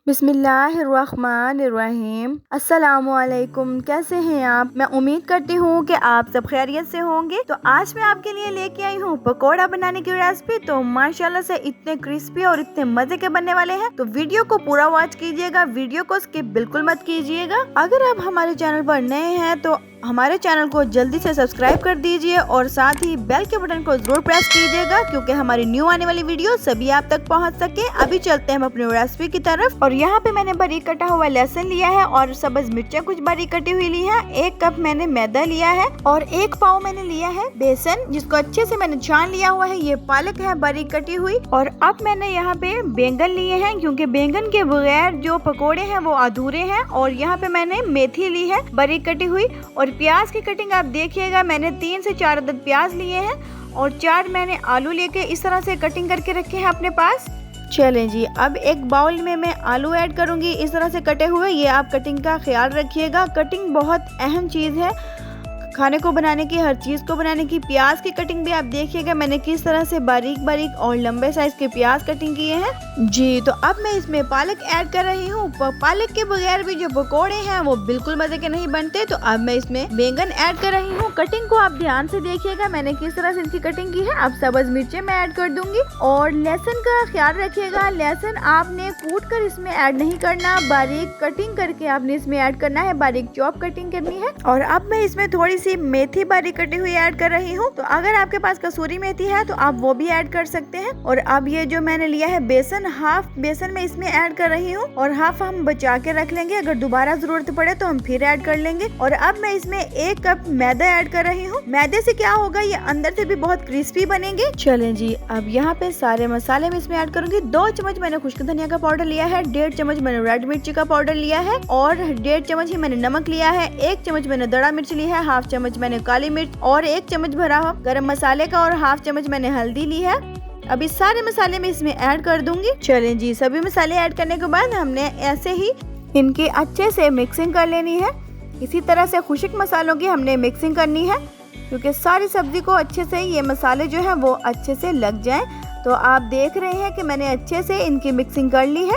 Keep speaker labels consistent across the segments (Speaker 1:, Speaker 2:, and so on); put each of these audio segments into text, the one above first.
Speaker 1: बिस्मिल्लाहिर्रहमानिर्रहीम। अस्सलामुअलैकुम। कैसे हैं आप? मैं उम्मीद करती हूँ कि आप सब खैरियत से होंगे। तो आज मैं आपके लिए लेके आई हूँ पकोड़ा बनाने की रेसिपी। तो माशाल्लाह से इतने क्रिस्पी और इतने मजे के बनने वाले हैं। तो वीडियो को पूरा वॉच कीजिएगा, वीडियो को स्किप बिल्कुल मत कीजिएगा। अगर आप हमारे चैनल पर नए हैं तो हमारे चैनल को जल्दी से सब्सक्राइब कर दीजिए और साथ ही बेल के बटन को जरूर प्रेस कीजिएगा, क्योंकि हमारी न्यू आने वाली वीडियो सभी आप तक पहुंच सके। अभी चलते हैं हम अपनी रेसिपी की तरफ। और यहाँ पे मैंने बारीक कटा हुआ लहसुन लिया है और सब्ज मिर्चें कुछ बारीक कटी हुई ली है। 1 कप मैंने मैदा लिया है और 1 पाव मैंने लिया है बेसन, जिसको अच्छे से मैंने छान लिया हुआ है। ये पालक है बारीक कटी हुई। और अब मैंने यहाँ पे बैंगन लिए हैं, क्योंकि बैंगन के बगैर जो पकोड़े हैं वो अधूरे हैं। और यहाँ पे मैंने मेथी ली है बारीक कटी हुई। और प्याज की कटिंग आप देखिएगा, मैंने 3 से 4 अदद प्याज लिए हैं और 4 मैंने आलू लेके इस तरह से कटिंग करके रखे हैं अपने पास। चलें जी, अब एक बाउल में मैं आलू ऐड करूंगी इस तरह से कटे हुए। ये आप कटिंग का ख्याल रखिएगा, कटिंग बहुत अहम चीज़ है खाने को बनाने की, हर चीज़ को बनाने की। प्याज की कटिंग भी आप देखिएगा, मैंने किस तरह से बारीक बारीक और लंबे साइज के प्याज कटिंग किए हैं जी। तो अब मैं इसमें पालक ऐड कर रही हूँ। पालक के बगैर भी जो पकोड़े हैं वो बिल्कुल मजे के नहीं बनते। तो अब मैं इसमें बैंगन ऐड कर रही हूँ। कटिंग को आप ध्यान से देखिएगा, मैंने किस तरह से इनकी कटिंग की है। अब सब्ज मिर्चें मैं ऐड कर दूंगी और लहसुन का ख्याल रखिएगा, लहसुन आपने कूट कर इसमें ऐड नहीं करना, बारीक कटिंग करके आपने इसमें ऐड करना है, बारीक चॉप कटिंग करनी है। और अब मैं इसमें थोड़ी सी मेथी बारीक कटी हुई ऐड कर रही हूँ। तो अगर आपके पास कसूरी मेथी है तो आप वो भी ऐड कर सकते हैं। और अब ये जो मैंने लिया है बेसन, हाफ बेसन मैं इसमें ऐड कर रही हूँ और हाफ हम बचा के रख लेंगे, अगर दोबारा जरूरत पड़े तो हम फिर ऐड कर लेंगे। और अब मैं इसमें 1 कप मैदा ऐड कर रही हूँ। मैदे से क्या होगा, ये अंदर से भी बहुत क्रिस्पी बनेंगे। चलें जी, अब यहाँ पे सारे मसाले मैं इसमें ऐड करूंगी। 2 चम्मच मैंने खुश्क धनिया का पाउडर लिया है, 1.5 चम्मच मैंने रेड मिर्ची का पाउडर लिया है और 1.5 चम्मच ही मैंने नमक लिया है, 1 चम्मच मैंने दड़ा मिर्च ली है, हाफ चम्मच मैंने काली मिर्च और 1 चम्मच भरा गरम मसाले का और हाफ चम्मच मैंने हल्दी ली है। अब इस सारे मसाले मैं इसमें ऐड कर दूंगी। चलें जी, सभी मसाले ऐड करने के बाद हमने ऐसे ही इनकी अच्छे से मिक्सिंग कर लेनी है। इसी तरह से खुश्क मसालों की हमने मिक्सिंग करनी है, क्योंकि सारी सब्जी को अच्छे से ये मसाले जो है वो अच्छे से लग जाएं। तो आप देख रहे हैं कि मैंने अच्छे से इनकी मिक्सिंग कर ली है।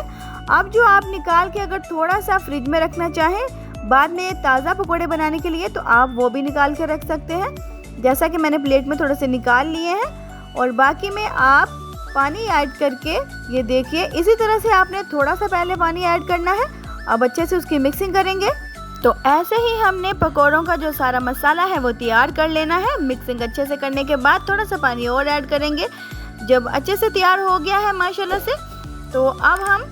Speaker 1: अब जो आप निकाल के अगर थोड़ा सा फ्रिज में रखना चाहें बाद में ताज़ा पकोड़े बनाने के लिए, तो आप वो भी निकाल के रख सकते हैं, जैसा कि मैंने प्लेट में थोड़े से निकाल लिए हैं। और बाकी में आप पानी ऐड करके ये देखिए, इसी तरह से आपने थोड़ा सा पहले पानी ऐड करना है। अब अच्छे से उसकी मिक्सिंग करेंगे। तो ऐसे ही हमने पकोड़ों का जो सारा मसाला है वो तैयार कर लेना है। मिक्सिंग अच्छे से करने के बाद थोड़ा सा पानी और ऐड करेंगे। जब अच्छे से तैयार हो गया है माशाल्लाह से, तो अब हम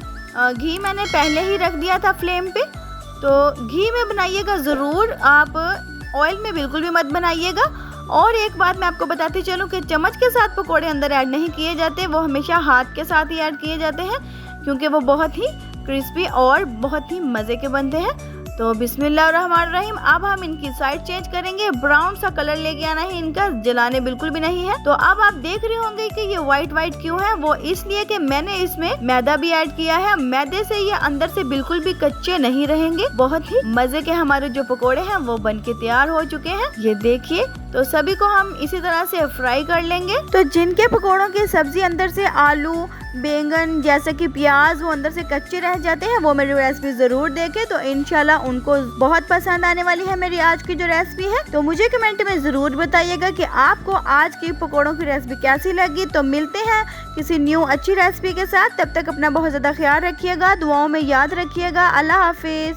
Speaker 1: घी मैंने पहले ही रख दिया था फ्लेम पे, तो घी में बनाइएगा ज़रूर, आप ऑयल में बिल्कुल भी मत बनाइएगा। और एक बात मैं आपको बताती चलूँ कि चम्मच के साथ पकोड़े अंदर ऐड नहीं किए जाते, वो हमेशा हाथ के साथ ही ऐड किए जाते हैं, क्योंकि वो बहुत ही क्रिस्पी और बहुत ही मज़े के बनते हैं। तो बिस्मिल्लाहिर्रहमानिर्रहीम। अब हम इनकी साइड चेंज करेंगे, ब्राउन सा कलर लेके आना है इनका, जलाने बिल्कुल भी नहीं है। तो अब आप देख रहे होंगे कि ये व्हाइट व्हाइट क्यों है, वो इसलिए कि मैंने इसमें मैदा भी ऐड किया है। मैदे से ये अंदर से बिल्कुल भी कच्चे नहीं रहेंगे। बहुत ही मजे के हमारे जो पकोड़े हैं वो बन के तैयार हो चुके हैं, ये देखिए। तो सभी को हम इसी तरह से फ्राई कर लेंगे। तो जिनके पकोड़ों की सब्जी अंदर से आलू बैंगन जैसे कि प्याज वो अंदर से कच्चे रह जाते हैं, वो मेरी रेसिपी जरूर देखें, तो इंशाल्लाह उनको बहुत पसंद आने वाली है मेरी आज की जो रेसिपी है। तो मुझे कमेंट में जरूर बताइएगा कि आपको आज की पकोड़ों की रेसिपी कैसी लगी। तो मिलते हैं किसी न्यू अच्छी रेसिपी के साथ, तब तक अपना बहुत ज्यादा ख्याल रखिएगा, दुआओं में याद रखिएगा। अल्लाह हाफिज।